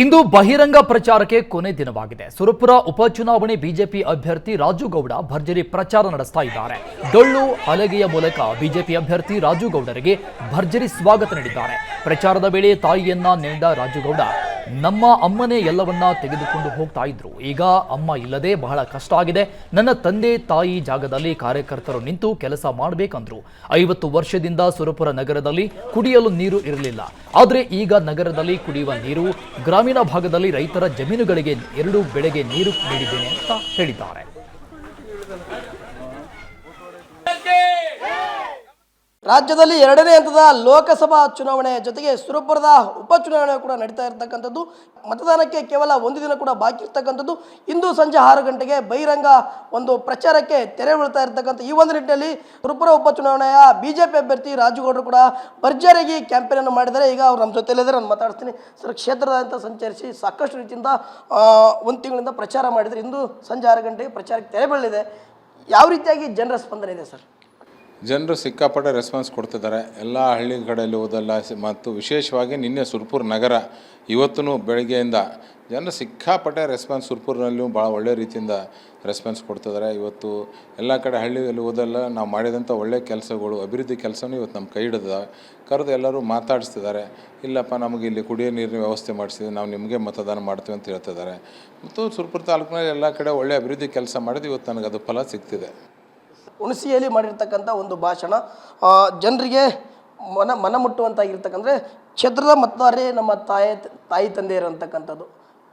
ಇಂದು ಬಹಿರಂಗ ಪ್ರಚಾರಕ್ಕೆ ಕೊನೆ ದಿನವಾಗಿದೆ. ಸುರಪುರ ಉಪಚುನಾವಣೆ ಬಿಜೆಪಿ ಅಭ್ಯರ್ಥಿ ರಾಜುಗೌಡ ಭರ್ಜರಿ ಪ್ರಚಾರ ನಡೆಸ್ತಾ ಇದ್ದಾರೆ. ಡೊಳ್ಳು ಹಲಗೆಯ ಮೂಲಕ ಬಿಜೆಪಿ ಅಭ್ಯರ್ಥಿ ರಾಜುಗೌಡರಿಗೆ ಭರ್ಜರಿ ಸ್ವಾಗತ ನೀಡಿದ್ದಾರೆ. ಪ್ರಚಾರದ ವೇಳೆ ತಾಯಿಯನ್ನ ನೆನೆದ ರಾಜುಗೌಡ, ನಮ್ಮ ಅಮ್ಮನೇ ಎಲ್ಲವನ್ನ ತೆಗೆದುಕೊಂಡು ಹೋಗ್ತಾ ಇದ್ರು, ಈಗ ಅಮ್ಮ ಇಲ್ಲದೆ ಬಹಳ ಕಷ್ಟ ಆಗಿದೆ. ನನ್ನ ತಂದೆ ತಾಯಿ ಜಾಗದಲ್ಲಿ ಕಾರ್ಯಕರ್ತರು ನಿಂತು ಕೆಲಸ ಮಾಡಬೇಕಂದ್ರು. 50 ವರ್ಷದಿಂದ ಸುರಪುರ ನಗರದಲ್ಲಿ ಕುಡಿಯಲು ನೀರು ಇರಲಿಲ್ಲ, ಆದರೆ ಈಗ ನಗರದಲ್ಲಿ ಕುಡಿಯುವ ನೀರು, ಗ್ರಾಮೀಣ ಭಾಗದಲ್ಲಿ ರೈತರ ಜಮೀನುಗಳಿಗೆ 2 ಬೆಳೆಗೆ ನೀರು ನೀಡಿದ್ದೇನೆ ಅಂತ ಹೇಳಿದ್ದಾರೆ. ರಾಜ್ಯದಲ್ಲಿ 2ನೇ ಹಂತದ ಲೋಕಸಭಾ ಚುನಾವಣೆ ಜೊತೆಗೆ ಸುರಪುರದ ಉಪಚುನಾವಣೆ ಕೂಡ ನಡೀತಾ ಇರತಕ್ಕಂಥದ್ದು. ಮತದಾನಕ್ಕೆ ಕೇವಲ 1 ದಿನ ಕೂಡ ಬಾಕಿ ಇರ್ತಕ್ಕಂಥದ್ದು. ಇಂದು ಸಂಜೆ 6 ಗಂಟೆಗೆ ಬಹಿರಂಗ ಒಂದು ಪ್ರಚಾರಕ್ಕೆ ತೆರೆ ಬೀಳ್ತಾ ಇರತಕ್ಕಂಥ ಈ ಒಂದು ನಿಟ್ಟಿನಲ್ಲಿ ಸುರಪುರ ಉಪಚುನಾವಣೆಯ ಬಿಜೆಪಿ ಅಭ್ಯರ್ಥಿ ರಾಜುಗೌಡರು ಕೂಡ ಭರ್ಜರಿಯಾಗಿ ಕ್ಯಾಂಪೇನ್ ಅನ್ನು ಮಾಡಿದ್ದಾರೆ. ಈಗ ಅವ್ರು ನಮ್ಮ ಜೊತೆಲಿದ್ದಾರೆ, ನಾನು ಮಾತಾಡ್ತೀನಿ. ಸರ್, ಕ್ಷೇತ್ರದಾದ್ಯಂತ ಸಂಚರಿಸಿ ಸಾಕಷ್ಟು ರೀತಿಯಿಂದ 1 ತಿಂಗಳಿಂದ ಪ್ರಚಾರ ಮಾಡಿದರೆ ಇಂದು ಸಂಜೆ 6 ಗಂಟೆಗೆ ಪ್ರಚಾರಕ್ಕೆ ತೆರೆ ಬೀಳಿದೆ. ಯಾವ ರೀತಿಯಾಗಿ ಜನರ ಸ್ಪಂದನೆ ಇದೆ ಸರ್? ಜನರು ಸಿಕ್ಕಾಪಟ್ಟೆ ರೆಸ್ಪಾನ್ಸ್ ಕೊಡ್ತಿದ್ದಾರೆ. ಎಲ್ಲ ಹಳ್ಳಿ ಕಡೆಯಲ್ಲಿ ಹೋದಲ್ಲ, ಮತ್ತು ವಿಶೇಷವಾಗಿ ನಿನ್ನೆ ಸುರಪುರ ನಗರ ಇವತ್ತೂ ಬೆಳಗ್ಗೆಯಿಂದ ಜನರು ಸಿಕ್ಕಾಪಟ್ಟೆ ರೆಸ್ಪಾನ್ಸ್ ಸುರಪುರನಲ್ಲೂ ಭಾಳ ಒಳ್ಳೆ ರೀತಿಯಿಂದ ರೆಸ್ಪಾನ್ಸ್ ಕೊಡ್ತಿದ್ದಾರೆ. ಇವತ್ತು ಎಲ್ಲ ಕಡೆ ಹಳ್ಳಿಯಲ್ಲಿ ಹೋದಲ್ಲ ನಾವು ಮಾಡಿದಂಥ ಒಳ್ಳೆ ಕೆಲಸಗಳು, ಅಭಿವೃದ್ಧಿ ಕೆಲಸನೂ ಇವತ್ತು ನಮ್ಮ ಕೈ ಹಿಡಿದಾವೆ. ಕರೆದು ಎಲ್ಲರೂ ಮಾತಾಡಿಸ್ತಿದ್ದಾರೆ. ಇಲ್ಲಪ್ಪ, ನಮಗೆ ಇಲ್ಲಿ ಕುಡಿಯೋ ನೀರಿನ ವ್ಯವಸ್ಥೆ ಮಾಡಿಸಿದ್ವಿ, ನಾವು ನಿಮಗೆ ಮತದಾನ ಮಾಡ್ತೀವಿ ಅಂತ ಹೇಳ್ತಿದ್ದಾರೆ. ಮತ್ತು ಸುರಪುರ ತಾಲೂಕಿನಲ್ಲಿ ಎಲ್ಲ ಕಡೆ ಒಳ್ಳೆ ಅಭಿವೃದ್ಧಿ ಕೆಲಸ ಮಾಡಿದ್ದು ಇವತ್ತು ನನಗೆ ಅದು ಫಲ ಸಿಗ್ತಿದೆ. ಹುಣಸಿಯಲ್ಲಿ ಮಾಡಿರ್ತಕ್ಕಂಥ ಒಂದು ಭಾಷಣ ಜನರಿಗೆ ಮನ ಮುಟ್ಟುವಂತಾಗಿರ್ತಕ್ಕಂಥ ಕ್ಷೇತ್ರದ ಮತದಾರರೇ ನಮ್ಮ ತಾಯಿ ತಂದೆಯರು ಅಂತಕ್ಕಂಥದ್ದು.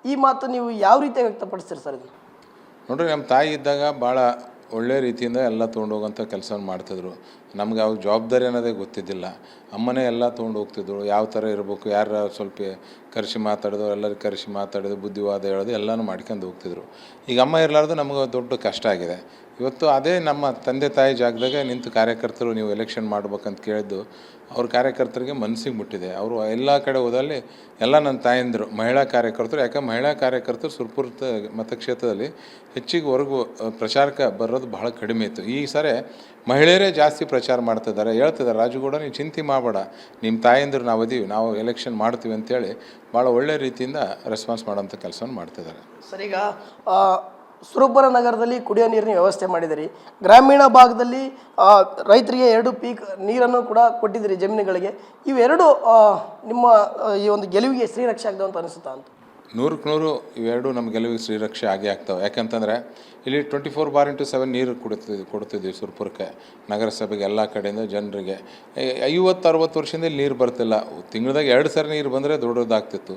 ಈ ಮಾತು ನೀವು ಯಾವ ರೀತಿಯಾಗಿ ವ್ಯಕ್ತಪಡಿಸ್ತೀರಿ ಸರ್? ಇದು ನೋಡಿರಿ, ನಮ್ಮ ತಾಯಿ ಇದ್ದಾಗ ಭಾಳ ಒಳ್ಳೆ ರೀತಿಯಿಂದ ಎಲ್ಲ ತೊಗೊಂಡೋಗೋಂಥ ಕೆಲಸವನ್ನು ಮಾಡ್ತಿದ್ರು. ನಮ್ಗೆ ಯಾವ ಜವಾಬ್ದಾರಿ ಅನ್ನೋದೇ ಗೊತ್ತಿದ್ದಿಲ್ಲ. ಅಮ್ಮನೇ ಎಲ್ಲ ತೊಗೊಂಡು ಹೋಗ್ತಿದ್ರು. ಯಾವ ಥರ ಇರಬೇಕು, ಯಾರು ಸ್ವಲ್ಪ ಕರೆಸಿ ಮಾತಾಡೋದು, ಎಲ್ಲರೂ ಕರೆಸಿ ಮಾತಾಡೋದು, ಬುದ್ಧಿವಾದ ಹೇಳೋದು ಎಲ್ಲನೂ ಮಾಡ್ಕೊಂಡು ಹೋಗ್ತಿದ್ರು. ಈಗ ಅಮ್ಮ ಇರಲಾರ್ದು ನಮಗೆ ದೊಡ್ಡ ಕಷ್ಟ ಆಗಿದೆ. ಇವತ್ತು ಅದೇ ನಮ್ಮ ತಂದೆ ತಾಯಿ ಜಾಗದಾಗ ನಿಂತು ಕಾರ್ಯಕರ್ತರು ನೀವು ಎಲೆಕ್ಷನ್ ಮಾಡ್ಬೇಕಂತ ಕೇಳಿದ್ದು ಅವ್ರ ಕಾರ್ಯಕರ್ತರಿಗೆ ಮನಸ್ಸಿಗೆ ಮುಟ್ಟಿದೆ. ಅವರು ಎಲ್ಲ ಕಡೆ ಹೋದಲ್ಲಿ ಎಲ್ಲ ನನ್ನ ತಾಯಂದರು ಮಹಿಳಾ ಕಾರ್ಯಕರ್ತರು, ಯಾಕೆ ಮಹಿಳಾ ಕಾರ್ಯಕರ್ತರು ಸುರಪುರ ಮತಕ್ಷೇತ್ರದಲ್ಲಿ ಹೆಚ್ಚಿಗೆ ಹೊರಗು ಪ್ರಚಾರಕ್ಕೆ ಬರೋದು ಬಹಳ ಕಡಿಮೆ ಇತ್ತು. ಈ ಸರಿ ಮಹಿಳೆಯರೇ ಜಾಸ್ತಿ ಪ್ರಚಾರ ಮಾಡ್ತಿದ್ದಾರೆ. ಹೇಳ್ತಿದ್ದಾರೆ, ರಾಜುಗೌಡ ನೀವು ಚಿಂತೆ ಮಾಡಬೇಡ, ನಿಮ್ಮ ತಾಯಂದರು ನಾವು ಅದೀವಿ, ನಾವು ಎಲೆಕ್ಷನ್ ಮಾಡ್ತೀವಿ ಅಂತೇಳಿ ಭಾಳ ಒಳ್ಳೆ ರೀತಿಯಿಂದ ರೆಸ್ಪಾನ್ಸ್ ಮಾಡೋಂಥ ಕೆಲಸವನ್ನು ಮಾಡ್ತಿದ್ದಾರೆ. ಸರ್, ಈಗ ಸುರಪುರ ನಗರದಲ್ಲಿ ಕುಡಿಯೋ ನೀರಿನ ವ್ಯವಸ್ಥೆ ಮಾಡಿದಿರಿ, ಗ್ರಾಮೀಣ ಭಾಗದಲ್ಲಿ ರೈತರಿಗೆ 2 ಪೀಕ್ ನೀರನ್ನು ಕೂಡ ಕೊಟ್ಟಿದ್ದೀರಿ ಜಮೀನುಗಳಿಗೆ. ಇವೆರಡು ನಿಮ್ಮ ಈ ಒಂದು ಗೆಲುವಿಗೆ ಶ್ರೀರಕ್ಷೆ ಆಗ್ತವೆ ಅಂತ ಅನಿಸುತ್ತಾ ಅಂತ? 100% ಇವೆರಡು ನಮ್ಮ ಗೆಲುವಿಗೆ ಶ್ರೀರಕ್ಷೆ ಆಗೇ ಆಗ್ತವೆ. ಯಾಕಂತಂದರೆ ಇಲ್ಲಿ 24/7 ನೀರು ಕೊಡ್ತಿದ್ವಿ ಸುರಪುರಕ್ಕೆ, ನಗರಸಭೆಗೆ, ಎಲ್ಲ ಕಡೆಯಿಂದ ಜನರಿಗೆ. 50-60 ವರ್ಷದಿಂದ ಇಲ್ಲಿ ನೀರು ಬರ್ತಿಲ್ಲ. ತಿಂಗಳದಾಗ 2 ಸರಿ ನೀರು ಬಂದರೆ ದೊಡ್ಡದಾಗ್ತಿತ್ತು.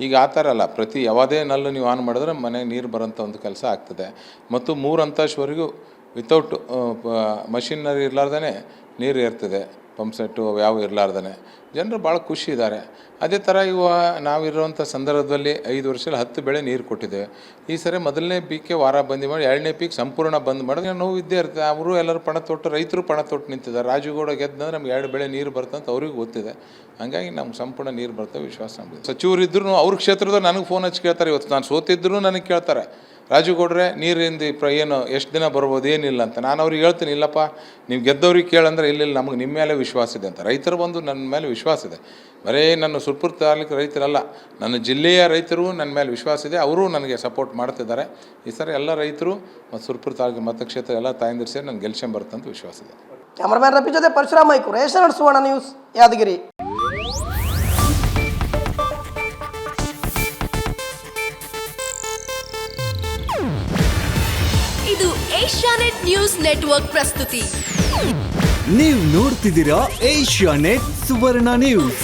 ಈಗ ಆ ಥರ ಅಲ್ಲ, ಪ್ರತಿ ಯಾವುದೇ ನಲ್ಲು ನೀವು ಆನ್ ಮಾಡಿದ್ರೆ ಮನೆಗೆ ನೀರು ಬರೋಂಥ ಒಂದು ಕೆಲಸ ಆಗ್ತದೆ. ಮತ್ತು 3 ಅಂತಸ್ವರೆಗೂ ವಿತೌಟ್ ಮಷಿನರಿ ಇರಲಾರ್ದೇ ನೀರು ಇರ್ತದೆ, ಪಂಪ್ ಸೆಟ್ಟು ಯಾವ ಇರಲಾರ್ದೇ. ಜನರು ಭಾಳ ಖುಷಿ ಇದ್ದಾರೆ. ಅದೇ ಥರ ನಾವಿರುವಂಥ ಸಂದರ್ಭದಲ್ಲಿ 5 ವರ್ಷದಲ್ಲಿ 10 ಬೆಳೆ ನೀರು ಕೊಟ್ಟಿದ್ದೇವೆ. ಈ ಸರಿ ಮೊದಲನೇ ಪೀಕೆ ವಾರ ಬಂದು ಮಾಡಿ 2ನೇ ಪೀಕ್ ಸಂಪೂರ್ಣ ಬಂದ್ ಮಾಡಿದ್ರೆ ನೋವು ಇದ್ದೇ ಇರ್ತದೆ. ಅವರು ಎಲ್ಲರೂ ಪಣ ತೊಟ್ಟು, ರೈತರು ಪಣ ತೊಟ್ಟು ನಿಂತಿದ್ದಾರೆ. ರಾಜುಗೌಡ ಗೆದ್ದಂದ್ರೆ ನಮ್ಗೆ 2 ಬೆಳೆ ನೀರು ಬರ್ತಂತ ಅವ್ರಿಗೆ ಗೊತ್ತಿದೆ. ಹಾಗಾಗಿ ನಮ್ಗೆ ಸಂಪೂರ್ಣ ನೀರು ಬರ್ತವೆ ವಿಶ್ವಾಸ ನಮಗೆ. ಸಚಿವರು ಇದ್ರೂ ಅವ್ರ ಕ್ಷೇತ್ರದಲ್ಲಿ ನನಗೆ ಫೋನ್ ಹಚ್ಚಿ ಕೇಳ್ತಾರೆ. ಇವತ್ತು ನಾನು ಸೋತಿದ್ರು ನನಗೆ ಕೇಳ್ತಾರೆ, ರಾಜುಗೌಡ್ರೆ ನೀರಿಂದ ಏನು ಎಷ್ಟು ದಿನ ಬರ್ಬೋದು, ಏನಿಲ್ಲ ಅಂತ. ನಾನು ಅವ್ರಿಗೆ ಹೇಳ್ತೀನಿ, ಇಲ್ಲಪ್ಪ ನೀವು ಗೆದ್ದವ್ರಿಗೆ ಕೇಳಂದ್ರೆ ಇಲ್ಲ, ನಮಗೆ ನಿಮ್ಮ ಮೇಲೆ ವಿಶ್ವಾಸ ಇದೆ ಅಂತ. ರೈತರು ಬಂದು ನನ್ನ ಮೇಲೆ ವಿಶ್ವಾಸ ಇದೆ. ಬರೀ ನನ್ನ ಸುರಪುರ ತಾಲೂಕು ರೈತರಲ್ಲ, ನನ್ನ ಜಿಲ್ಲೆಯ ರೈತರು ನನ್ನ ಮೇಲೆ ವಿಶ್ವಾಸ ಇದೆ. ಅವರು ನನಗೆ ಸಪೋರ್ಟ್ ಮಾಡ್ತಿದ್ದಾರೆ. ಈ ಸರಿ ಎಲ್ಲ ರೈತರು ಮತ್ತು ಸುರಪುರ ತಾಲೂಕು ಮತಕ್ಷೇತ್ರ ಎಲ್ಲ ತಾಯಂದಿರು ಸೇರಿ ನನಗೆ ಗೆಲ್ಸಂ ಬರುತ್ತಂತ ವಿಶ್ವಾಸ ಇದೆ. ಕ್ಯಾಮರಾಮ್ಯಾನ್ ರಫಿ ಜೊತೆ ಪರಶುರಾಮ್ ಐಕು, ರೇಷನ್ ಸುವರ್ಣ ನ್ಯೂಸ್, ಯಾದಗಿರಿ. ಇದು ಏಷ್ಯಾನೆಟ್ ನ್ಯೂಸ್ ನೆಟ್ವರ್ಕ್ ಪ್ರಸ್ತುತಿ. ನೀವು ನೋಡ್ತಿದ್ದೀರಾ ಏಷ್ಯಾನೆಟ್ ಸುವರ್ಣ ನ್ಯೂಸ್.